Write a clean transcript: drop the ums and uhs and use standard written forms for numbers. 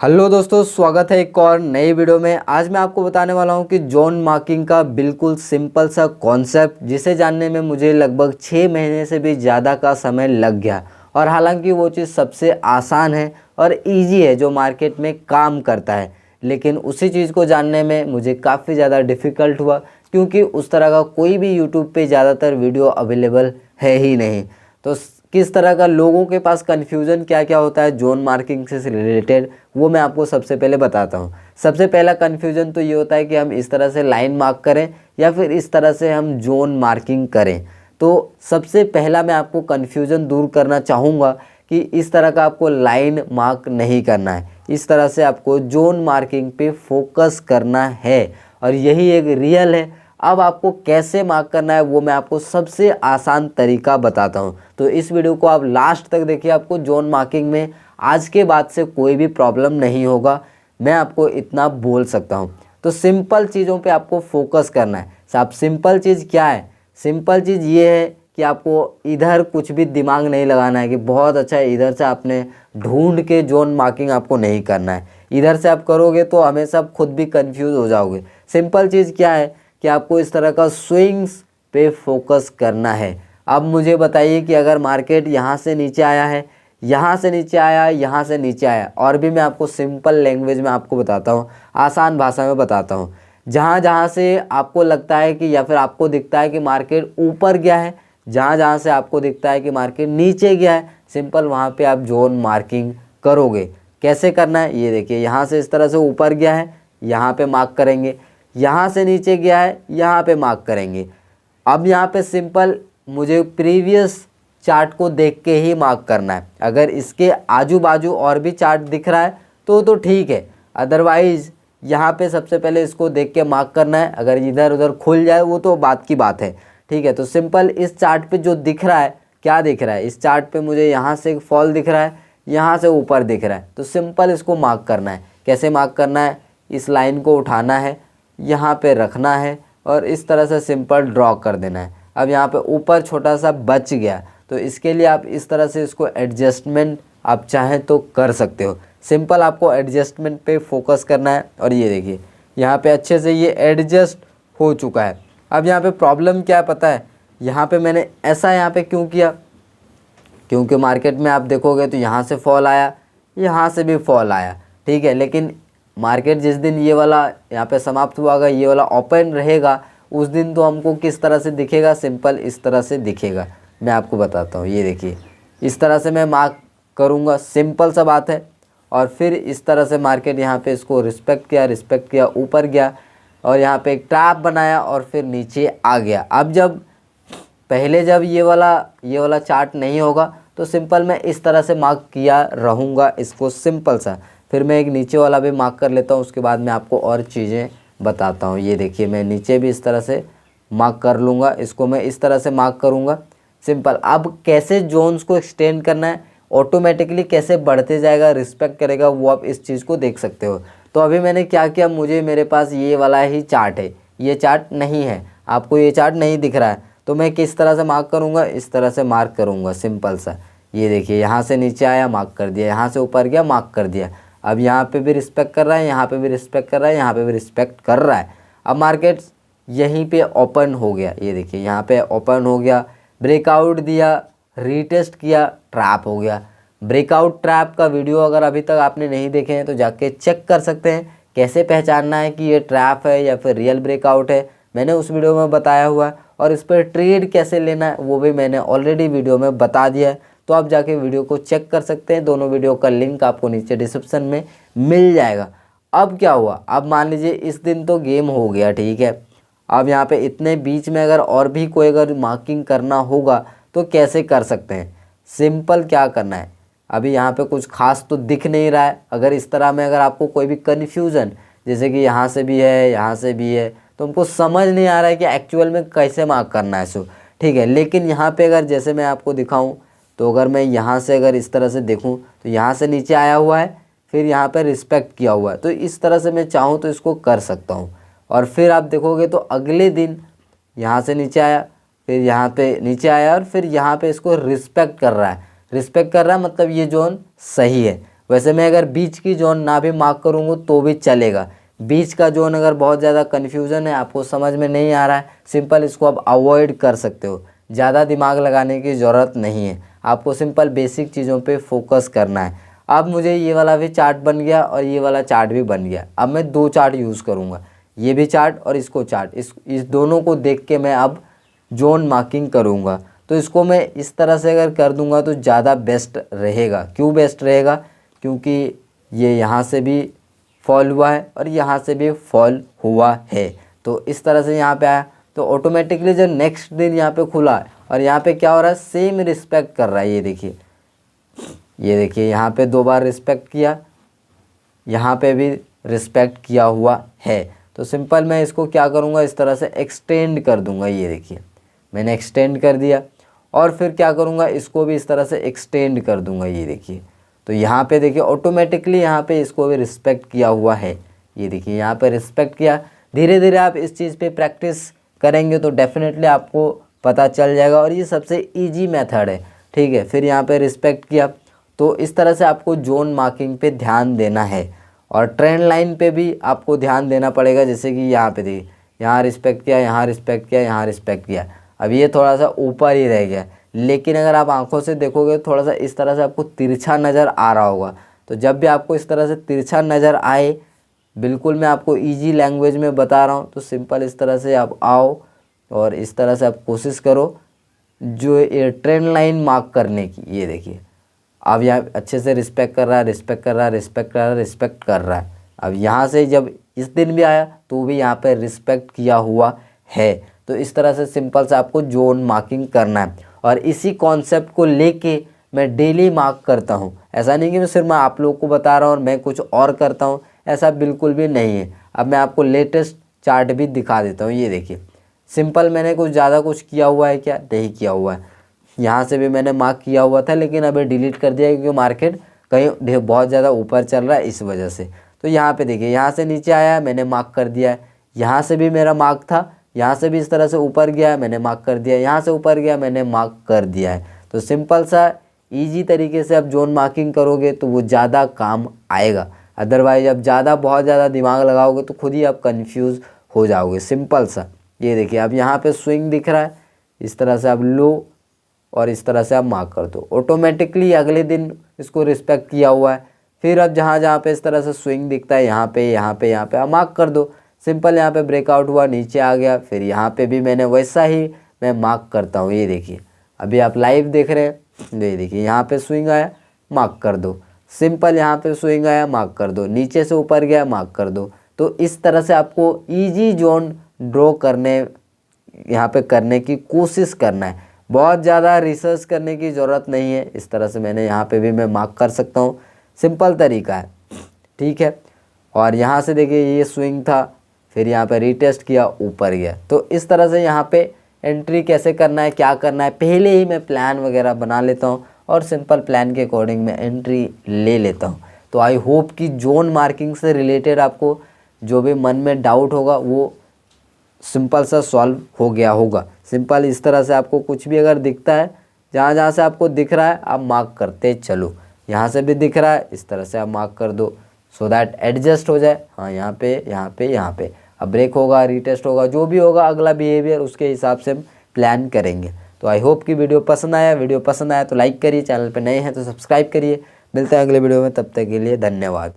Hello दोस्तों, स्वागत है एक और नई वीडियो में। आज मैं आपको बताने वाला हूं कि जोन मार्किंग का बिल्कुल सिंपल सा कॉन्सेप्ट, जिसे जानने में मुझे लगभग 6 महीने से भी ज़्यादा का समय लग गया। और हालांकि वो चीज़ सबसे आसान है और इजी है जो मार्केट में काम करता है, लेकिन उसी चीज़ को जानने में मुझे काफ़ी ज़्यादा डिफ़िकल्ट हुआ, क्योंकि उस तरह का कोई भी यूट्यूब पे ज़्यादातर वीडियो अवेलेबल है ही नहीं। तो किस तरह का लोगों के पास कन्फ्यूज़न क्या क्या होता है जोन मार्किंग से रिलेटेड, वो मैं आपको सबसे पहले बताता हूँ। सबसे पहला कन्फ्यूज़न तो ये होता है कि हम इस तरह से लाइन मार्क करें या फिर इस तरह से हम जोन मार्किंग करें। तो सबसे पहला मैं आपको कन्फ्यूज़न दूर करना चाहूँगा कि इस तरह का आपको लाइन मार्क नहीं करना है, इस तरह से आपको जोन मार्किंग पे फोकस करना है और यही एक रियल है। अब आपको कैसे मार्क करना है वो मैं आपको सबसे आसान तरीका बताता हूँ। तो इस वीडियो को आप लास्ट तक देखिए, आपको जोन मार्किंग में आज के बाद से कोई भी प्रॉब्लम नहीं होगा, मैं आपको इतना बोल सकता हूँ। तो सिंपल चीज़ों पे आपको फोकस करना है। साहब, सिंपल चीज़ क्या है? सिंपल चीज़ ये है कि आपको इधर कुछ भी दिमाग नहीं लगाना है कि बहुत अच्छा है, इधर से आपने ढूंढ के जोन मार्किंग आपको नहीं करना है। इधर से आप करोगे तो हमेशा खुद भी कंफ्यूज हो जाओगे। सिंपल चीज़ क्या है कि आपको इस तरह का स्विंग्स पे फोकस करना है। अब मुझे बताइए कि अगर मार्केट यहाँ से नीचे आया है, यहाँ से नीचे आया, यहाँ से नीचे आया, और भी मैं आपको सिंपल लैंग्वेज में आपको बताता हूँ, आसान भाषा में बताता हूँ। जहाँ जहाँ से आपको लगता है कि या फिर आपको दिखता है कि मार्केट ऊपर गया है, जहाँ जहाँ से आपको दिखता है कि मार्केट नीचे गया है, सिंपल वहाँ पे आप जोन मार्किंग करोगे। कैसे करना है ये देखिए, यहाँ से इस तरह से ऊपर गया है, यहाँ पे मार्क करेंगे, यहाँ से नीचे गया है, यहाँ पे मार्क करेंगे। अब यहाँ पे सिंपल मुझे प्रीवियस चार्ट को देख के ही मार्क करना है। अगर इसके आजू बाजू और भी चार्ट दिख रहा है तो ठीक है, अदरवाइज़ यहाँ पे सबसे पहले इसको देख के मार्क करना है। अगर इधर उधर खुल जाए वो तो बात की बात है, ठीक है। तो सिंपल इस चार्ट पे जो दिख रहा है, क्या दिख रहा है इस चार्ट पे, मुझे यहाँ से फॉल दिख रहा है, यहाँ से ऊपर दिख रहा है, तो सिंपल इसको मार्क करना है। कैसे मार्क करना है? इस लाइन को उठाना है, यहाँ पे रखना है और इस तरह से सिंपल ड्रॉ कर देना है। अब यहाँ पे ऊपर छोटा सा बच गया, तो इसके लिए आप इस तरह से इसको एडजस्टमेंट आप चाहें तो कर सकते हो। सिंपल आपको एडजस्टमेंट पे फोकस करना है और ये देखिए यहाँ पे अच्छे से ये एडजस्ट हो चुका है। अब यहाँ पे प्रॉब्लम क्या है पता है? यहाँ पे मैंने ऐसा यहाँ पे क्यों किया? क्योंकि मार्केट में आप देखोगे तो यहाँ से फॉल आया, यहाँ से भी फॉल आया, ठीक है। लेकिन मार्केट जिस दिन ये वाला यहाँ पे समाप्त हुआ, अगर ये वाला ओपन रहेगा, उस दिन तो हमको किस तरह से दिखेगा? सिंपल इस तरह से दिखेगा। मैं आपको बताता हूँ, ये देखिए इस तरह से मैं मार्क करूँगा, सिंपल सा बात है। और फिर इस तरह से मार्केट यहाँ पे इसको रिस्पेक्ट किया, ऊपर गया और यहाँ पे एक ट्रैप बनाया और फिर नीचे आ गया। अब जब ये वाला चार्ट नहीं होगा तो सिंपल मैं इस तरह से मार्क किया रहूँगा इसको, सिंपल सा। फिर मैं एक नीचे वाला भी मार्क कर लेता हूँ, उसके बाद मैं आपको और चीज़ें बताता हूँ। ये देखिए मैं नीचे भी इस तरह से मार्क कर लूँगा, इसको मैं इस तरह से मार्क करूँगा, सिंपल। अब कैसे जोन्स को एक्सटेंड करना है, ऑटोमेटिकली कैसे बढ़ते जाएगा, रिस्पेक्ट करेगा, वो आप इस चीज़ को देख सकते हो। तो अभी मैंने क्या किया, मेरे पास ये वाला ही चार्ट है, ये चार्ट नहीं है, आपको ये चार्ट नहीं दिख रहा है, तो मैं किस तरह से मार्क करूँगा? इस तरह से मार्क करूँगा, सिंपल सा। ये देखिए यहाँ से नीचे आया, मार्क कर दिया, यहाँ से ऊपर गया, मार्क कर दिया। अब यहाँ पे भी रिस्पेक्ट कर रहा है, यहाँ पे भी रिस्पेक्ट कर रहा है, यहाँ पे भी रिस्पेक्ट कर रहा है। अब मार्केट यहीं पे ओपन हो गया, ये देखिए यहाँ पे ओपन हो गया, ब्रेकआउट दिया, रीटेस्ट किया, ट्रैप हो गया। ब्रेकआउट ट्रैप का वीडियो अगर अभी तक आपने नहीं देखे हैं तो जाके चेक कर सकते हैं, कैसे पहचानना है कि ये ट्रैप है या फिर रियल ब्रेकआउट है, मैंने उस वीडियो में बताया हुआ है। और इस पर ट्रेड कैसे लेना है वो भी मैंने ऑलरेडी वीडियो में बता दिया है, तो आप जाके वीडियो को चेक कर सकते हैं। दोनों वीडियो का लिंक आपको नीचे डिस्क्रिप्शन में मिल जाएगा। अब क्या हुआ? अब मान लीजिए इस दिन तो गेम हो गया, ठीक है। अब यहाँ पे इतने बीच में और भी कोई अगर मार्किंग करना होगा तो कैसे कर सकते हैं? सिंपल क्या करना है, अभी यहाँ पे कुछ खास तो दिख नहीं रहा है। अगर इस तरह में अगर आपको कोई भी कन्फ्यूज़न, जैसे कि यहाँ से भी है, यहाँ से भी है, तो हमको समझ नहीं आ रहा है कि एक्चुअल में कैसे मार्क करना है सो, ठीक है। लेकिन यहाँ पे अगर जैसे मैं आपको दिखाऊं, तो अगर मैं यहाँ से अगर इस तरह से देखूं तो यहाँ से नीचे आया हुआ है, फिर यहाँ पे रिस्पेक्ट किया हुआ है, तो इस तरह से मैं चाहूँ तो इसको कर सकता हूँ। और फिर आप देखोगे तो अगले दिन यहाँ से नीचे आया, फिर यहाँ पे नीचे आया और फिर यहाँ पे इसको रिस्पेक्ट कर रहा है। रिस्पेक्ट कर रहा है मतलब ये जोन सही है। वैसे मैं अगर बीच की जोन ना भी मार्क करूँगा तो भी चलेगा। बीच का जोन अगर बहुत ज़्यादा कन्फ्यूज़न है, आपको समझ में नहीं आ रहा है, सिंपल इसको आप अवॉइड कर सकते हो। ज़्यादा दिमाग लगाने की ज़रूरत नहीं है, आपको सिंपल बेसिक चीज़ों पे फोकस करना है। अब मुझे ये वाला भी चार्ट बन गया और ये वाला चार्ट भी बन गया। अब मैं 2 चार्ट यूज़ करूँगा, ये भी चार्ट और इसको चार्ट, इस दोनों को देख के मैं अब जोन मार्किंग करूँगा। तो इसको मैं इस तरह से अगर कर दूँगा तो ज़्यादा बेस्ट रहेगा। क्यों बेस्ट रहेगा? क्योंकि ये यहाँ से भी फॉल हुआ है और यहाँ से भी फॉल हुआ है। तो इस तरह से यहाँ पे आया तो ऑटोमेटिकली जो नेक्स्ट दिन यहाँ पे खुला है और यहाँ पे क्या हो रहा है, सेम रिस्पेक्ट कर रहा है। ये देखिए यहाँ पे 2 बार रिस्पेक्ट किया, यहाँ पे भी रिस्पेक्ट किया हुआ है। तो सिंपल मैं इसको क्या करूँगा, इस तरह से एक्सटेंड कर दूँगा। ये देखिए मैंने एक्सटेंड कर दिया और फिर क्या करूँगा, इसको भी इस तरह से एक्सटेंड कर दूँगा। ये देखिए तो यहाँ पे देखिए ऑटोमेटिकली यहाँ पे इसको भी रिस्पेक्ट किया हुआ है। ये देखिए यहाँ पे रिस्पेक्ट किया। धीरे धीरे आप इस चीज़ पे प्रैक्टिस करेंगे तो डेफिनेटली आपको पता चल जाएगा और ये सबसे इजी मेथड है, ठीक है। फिर यहाँ पे रिस्पेक्ट किया। तो इस तरह से आपको जोन मार्किंग पे ध्यान देना है और ट्रेंड लाइन पे भी आपको ध्यान देना पड़ेगा। जैसे कि यहाँ पे देखिए, यहाँ रिस्पेक्ट किया, यहाँ रिस्पेक्ट किया, यहाँ रिस्पेक्ट किया। अब ये थोड़ा सा ऊपर ही रह गया, लेकिन अगर आप आंखों से देखोगे थोड़ा सा इस तरह से आपको तिरछा नज़र आ रहा होगा। तो जब भी आपको इस तरह से तिरछा नज़र आए, बिल्कुल मैं आपको इजी लैंग्वेज में बता रहा हूँ, तो सिंपल इस तरह से आप आओ और इस तरह से आप कोशिश करो जो ये ट्रेंड लाइन मार्क करने की। ये देखिए अब यहाँ अच्छे से रिस्पेक्ट कर रहा है, रिस्पेक्ट कर रहा है, रिस्पेक्ट कर रहा है, रिस्पेक्ट कर रहा है। अब यहाँ से जब इस दिन भी आया तो भी यहाँ पे रिस्पेक्ट किया हुआ है। तो इस तरह से सिंपल से आपको जोन मार्किंग करना है और इसी कॉन्सेप्ट को लेके मैं डेली मार्क करता हूँ। ऐसा नहीं कि मैं सिर्फ आप लोगों को बता रहा हूँ और मैं कुछ और करता हूँ, ऐसा बिल्कुल भी नहीं है। अब मैं आपको लेटेस्ट चार्ट भी दिखा देता हूँ। ये देखिए सिंपल मैंने कुछ ज़्यादा कुछ किया हुआ है क्या? नहीं किया हुआ है। यहाँ से भी मैंने मार्क किया हुआ था लेकिन अभी डिलीट कर दिया क्योंकि मार्केट कहीं बहुत ज़्यादा ऊपर चल रहा है इस वजह से। तो यहाँ पे देखिए यहाँ से नीचे आया मैंने मार्क कर दिया है, यहाँ से भी मेरा मार्क था, यहाँ से भी इस तरह से ऊपर गया मैंने मार्क कर दिया, यहाँ से ऊपर गया मैंने मार्क कर दिया है। तो सिंपल सा ईजी तरीके से आप जोन मार्किंग करोगे तो वो ज़्यादा काम आएगा। अदरवाइज आप बहुत ज़्यादा दिमाग लगाओगे तो खुद ही आप कंफ्यूज हो जाओगे। सिंपल सा ये देखिए अब यहाँ पे स्विंग दिख रहा है, इस तरह से आप लो और इस तरह से आप मार्क कर दो। ऑटोमेटिकली अगले दिन इसको रिस्पेक्ट किया हुआ है। फिर अब जहाँ पे इस तरह से स्विंग दिखता है यहाँ पे आप मार्क कर दो। सिंपल यहाँ पे ब्रेकआउट हुआ, नीचे आ गया, फिर यहाँ पे भी मैंने वैसा ही मैं मार्क करता हूँ। ये देखिए अभी आप लाइव देख रहे हैं, ये देखिए यहाँ पे स्विंग आया मार्क कर दो, सिंपल यहाँ पे स्विंग आया मार्क कर दो, नीचे से ऊपर गया मार्क कर दो। तो इस तरह से आपको ईजी जोन ड्रॉ करने यहाँ पे करने की कोशिश करना है। बहुत ज़्यादा रिसर्च करने की ज़रूरत नहीं है। इस तरह से मैंने यहाँ पे भी मैं मार्क कर सकता हूँ, सिंपल तरीका है, ठीक है। और यहाँ से देखिए ये स्विंग था, फिर यहाँ पे रीटेस्ट किया ऊपर गया। तो इस तरह से यहाँ पे एंट्री कैसे करना है, क्या करना है, पहले ही मैं प्लान वगैरह बना लेता हूँ और सिंपल प्लान के अकॉर्डिंग मैं एंट्री ले लेता हूँ। तो आई होप कि जोन मार्किंग से रिलेटेड आपको जो भी मन में डाउट होगा वो सिंपल सा सॉल्व हो गया होगा। सिंपल इस तरह से आपको कुछ भी अगर दिखता है, जहाँ से आपको दिख रहा है आप मार्क करते चलो। यहाँ से भी दिख रहा है इस तरह से आप मार्क कर दो सो दैट एडजस्ट हो जाए। हाँ यहाँ पे अब ब्रेक होगा, रीटेस्ट होगा, जो भी होगा अगला बिहेवियर उसके हिसाब से हम प्लान करेंगे। तो आई होप कि वीडियो पसंद आया तो लाइक करिए, चैनल पे नए हैं तो सब्सक्राइब करिए। मिलते हैं अगले वीडियो में, तब तक के लिए धन्यवाद।